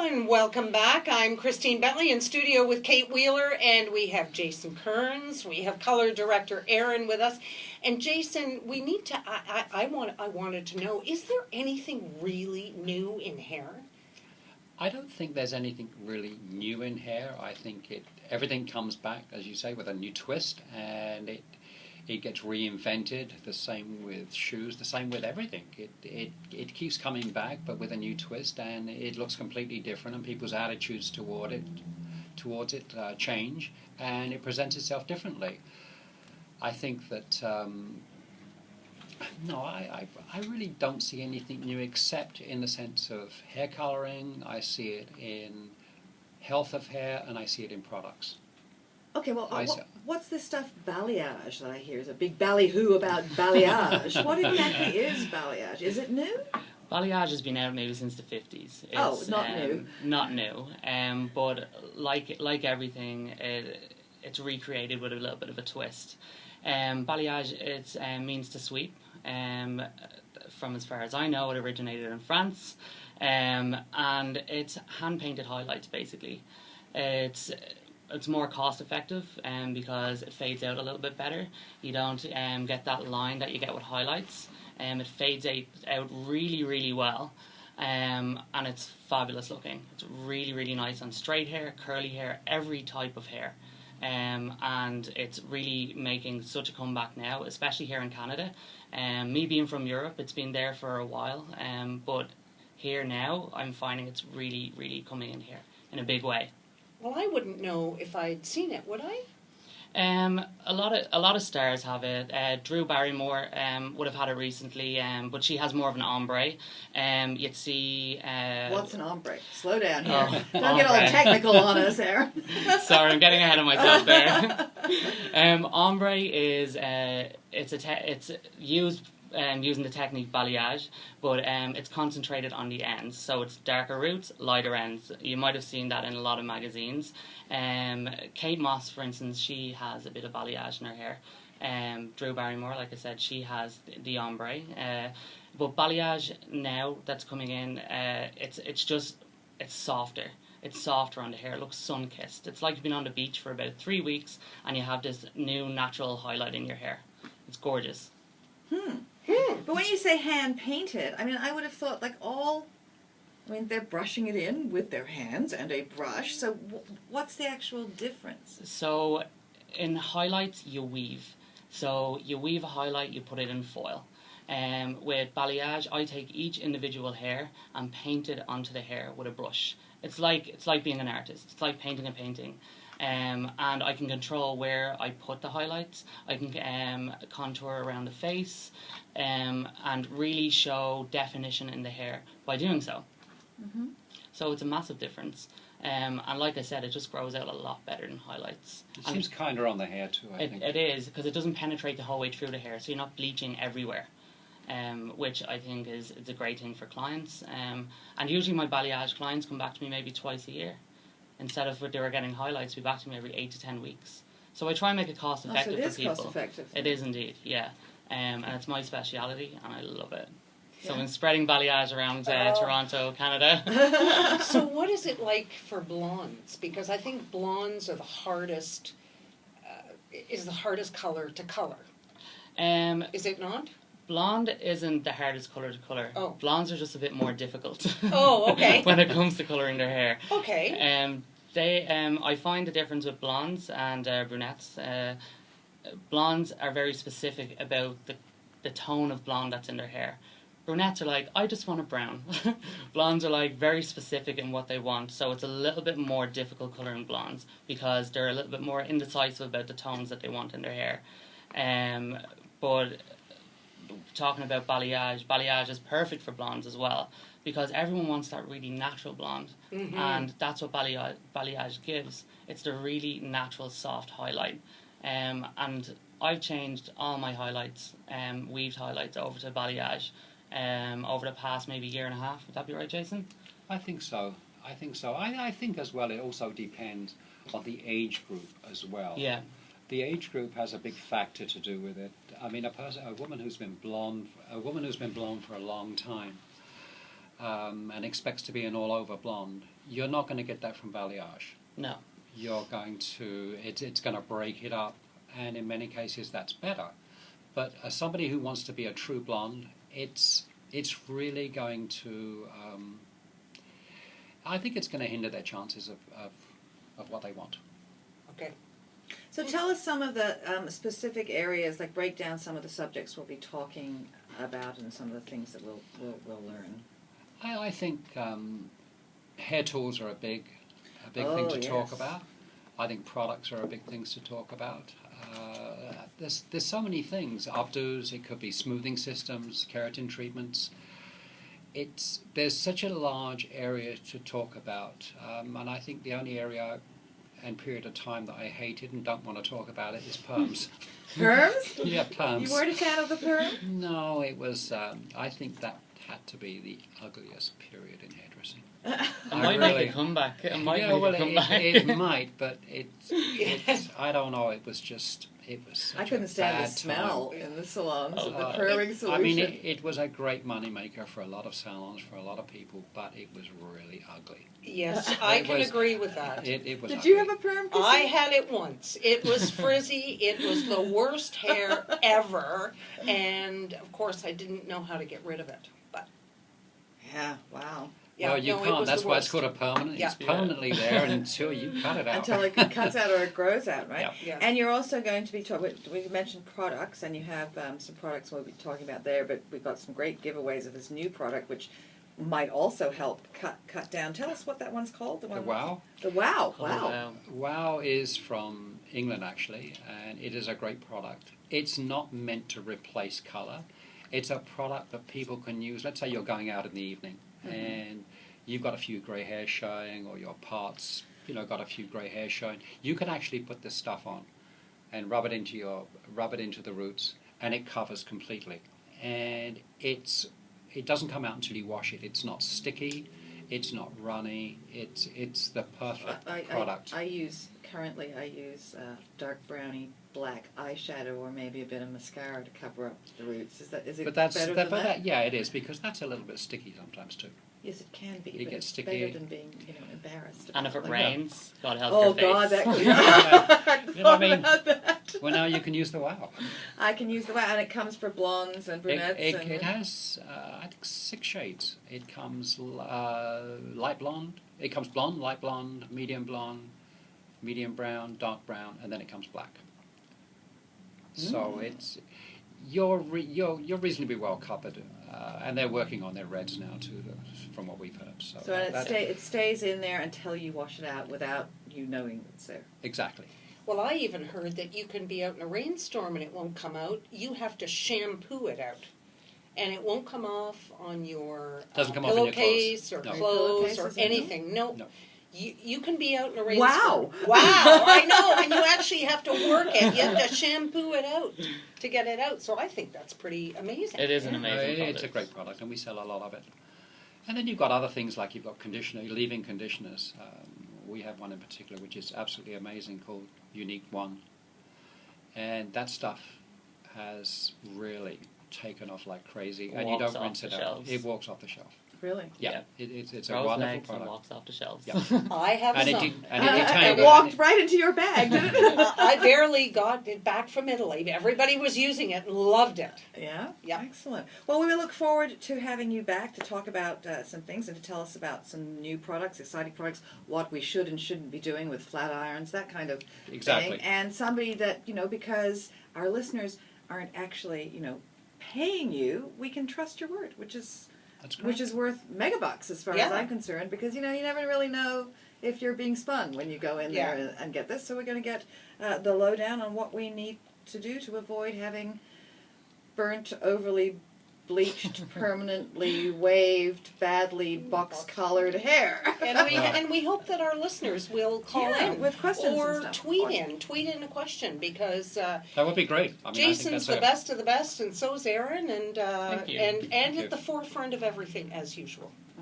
and welcome back. I'm Christine Bentley in studio with Kate Wheeler, and we have Jason Kearns. We have color director Aaron with us. And Jason, we need to. I wanted to know: is there anything really new in hair? I don't think there's anything really new in hair. I think everything comes back, as you say, with a new twist, and it gets reinvented. The same with shoes, the same with everything. It keeps coming back, but with a new twist, and it looks completely different, and people's attitudes towards it change, and it presents itself differently. I think that no, I really don't see anything new except in the sense of hair coloring. I see it in health of hair, and I see it in products. Okay, well, what's this stuff balayage that I hear? Is a big ballyhoo about balayage. What exactly is balayage? Is it new? Balayage has been out maybe since the 50s. It's not new. Not new, but like everything, it's recreated with a little bit of a twist. Balayage it means to sweep. From as far as I know, it originated in France, and it's hand painted highlights basically. It's more cost effective because it fades out a little bit better. You don't get that line that you get with highlights. It fades out really, really well, and it's fabulous looking. It's really, really nice on straight hair, curly hair, every type of hair. And it's really making such a comeback now, especially here in Canada. Me being from Europe, it's been there for a while, but here now I'm finding it's really, really coming in here in a big way. Well, I wouldn't know if I'd seen it, would I? A lot of stars have it. Drew Barrymore would have had it recently, but she has more of an ombre. You'd see. What's an ombre? Slow down here. Oh, Don't get all technical on us, Aaron. Sorry, I'm getting ahead of myself there. Ombre is it's used. Using the technique balayage, but it's concentrated on the ends, so it's darker roots, lighter ends. You might have seen that in a lot of magazines. Kate Moss, for instance, she has a bit of balayage in her hair. Drew Barrymore, like I said, she has the ombre. But balayage now that's coming in, it's softer. It's softer on the hair. It looks sun-kissed. It's like you've been on the beach for about 3 weeks and you have this new natural highlight in your hair. It's gorgeous. But when you say hand painted, I mean, I would have thought they're brushing it in with their hands and a brush. So what's the actual difference? So in highlights, you weave. So you weave a highlight, you put it in foil. With balayage, I take each individual hair and paint it onto the hair with a brush. It's like being an artist. It's like painting a painting. And I can control where I put the highlights. I can contour around the face and really show definition in the hair by doing so. Mm-hmm. So it's a massive difference. And like I said, it just grows out a lot better than highlights. It seems kinder on the hair too, I think. It is, because it doesn't penetrate the whole way through the hair, so you're not bleaching everywhere. Which I think is a great thing for clients. And usually my balayage clients come back to me maybe twice a year. Instead of what they were getting highlights, be back to me every 8 to 10 weeks. So I try and make it cost effective so for people. Cost effective. It is indeed, yeah. And it's my speciality, and I love it. Yeah. So I'm spreading balayage around Toronto, Canada. So what is it like for blondes? Because I think blondes are the hardest. Is the hardest color to color. Is it not? Blonde isn't the hardest colour to colour. Oh. Blondes are just a bit more difficult. Oh, okay. When it comes to colouring their hair. Okay. I find the difference with blondes and brunettes. Blondes are very specific about the tone of blonde that's in their hair. Brunettes are like, I just want a brown. Blondes are like very specific in what they want, so it's a little bit more difficult colouring blondes because they're a little bit more indecisive about the tones that they want in their hair. But talking about balayage is perfect for blondes as well because everyone wants that really natural blonde, and that's what balayage gives. It's the really natural soft highlight, and I've changed all my highlights, weaved highlights over to balayage over the past maybe year and a half. Would that be right, Jason? I think so. I think as well it also depends on the age group as well. Yeah. The age group has a big factor to do with it. I mean, a woman who's been blonde for a long time, and expects to be an all-over blonde, you're not going to get that from Balayage. No. You're going to, it's going to break it up, and in many cases that's better. But as somebody who wants to be a true blonde, it's really going to, I think it's going to hinder their chances of what they want. Okay. So tell us some of the specific areas, like break down some of the subjects we'll be talking about and some of the things that we'll learn. I think hair tools are a big thing to talk about. I think products are a big thing to talk about. There's so many things. Updos, it could be smoothing systems, keratin treatments. There's such a large area to talk about, and I think the only area and period of time that I hated and don't want to talk about it is perms. Perms? Yeah, perms. You weren't a fan of the perm? No, it was. I think that had to be the ugliest period in hairdressing. It might make a comeback. It might make a comeback. It might, but it's. I don't know. It was just. It was. Such I couldn't stand the bad smell time. in the salons of the Uh, perming solution. I mean, it was a great money maker for a lot of salons, for a lot of people, but it was really ugly. Yes, I It can was- agree with that. It was. Did ugly. you have a perm, Chrissy? I had it once. It was frizzy. It was the worst hair ever. And, of course, I didn't know how to get rid of it. But, Yeah, wow. yeah, well, you no, it can't. was That's the why it's worst. called a permanent. Yeah. It's permanently there until you cut it out. Until it cuts out or it grows out, right? Yeah. Yeah. And you're also going to be talking, we mentioned products, and you have some products we'll be talking about there, but we've got some great giveaways of this new product, which might also help cut down. Tell us what that one's called. The Wow. The Wow. Oh, Wow. Wow is from England, actually, and it is a great product. It's not meant to replace colour. It's a product that people can use. Let's say you're going out in the evening and you've got a few grey hairs showing, or your parts, got a few grey hairs showing. You can actually put this stuff on and rub it into the roots, and it covers completely. And it doesn't come out until you wash it. It's not sticky. It's not runny. It's the perfect product. I use dark browny black eyeshadow or maybe a bit of mascara to cover up the roots. Is it But that's better than that? Yeah, it is, because that's a little bit sticky sometimes too. Yes, it can be. It but gets it's sticky. better than being, embarrassed. And if it about rains, God help Oh your face. God, that could. You know what I mean? About that. Well, now you can use the Wow. I can use the Wow, and it comes for blondes and brunettes. It has, I think, 6 shades. It comes light blonde. It comes blonde, light blonde, medium brown, dark brown, and then it comes black. So it's you're reasonably well covered, and they're working on their reds now too, from what we've heard. So it stays in there until you wash it out without you knowing it's there. Exactly. Well, I even heard that you can be out in a rainstorm and it won't come out. You have to shampoo it out. And it won't come off on your Doesn't come off in your pillowcase or No. clothes or Pillowcases, anything. No. No. You can be out in a rainstorm. Wow! Wow! I know, and you actually have to work it. You have to shampoo it out to get it out. So I think that's pretty amazing. It is an amazing product. It's a great product, and we sell a lot of it. And then you've got other things like you've got leave-in conditioners. We have one in particular which is absolutely amazing called Unique One. And that stuff has really taken off like crazy. And you Walks don't off rinse the it out. shelves. It walks off the shelf. Really? Yeah. It's a Grows wonderful legs and product. walks off the shelves. Yeah. I have And some. It it walked right into your bag, didn't it? I barely got it back from Italy. Everybody was using it and loved it. Yeah? Yeah. Excellent. Well, we look forward to having you back to talk about some things and to tell us about some new products, exciting products, what we should and shouldn't be doing with flat irons, that kind of Exactly. thing. And somebody that, because our listeners aren't actually, paying you, we can trust your word, which is worth megabucks as far as Yeah. I'm concerned, because, you never really know if you're being spun when you go in there and get this. So we're going to get the lowdown on what we need to do to avoid having burnt, overly bleached, permanently waved, badly box-collared hair. And we hope that our listeners will call in with questions or and stuff. tweet in a question, because That would be great. I mean, Jason's I the think best of the best, and so's Aaron, and Thank you. and Thank at you. the forefront of everything as usual.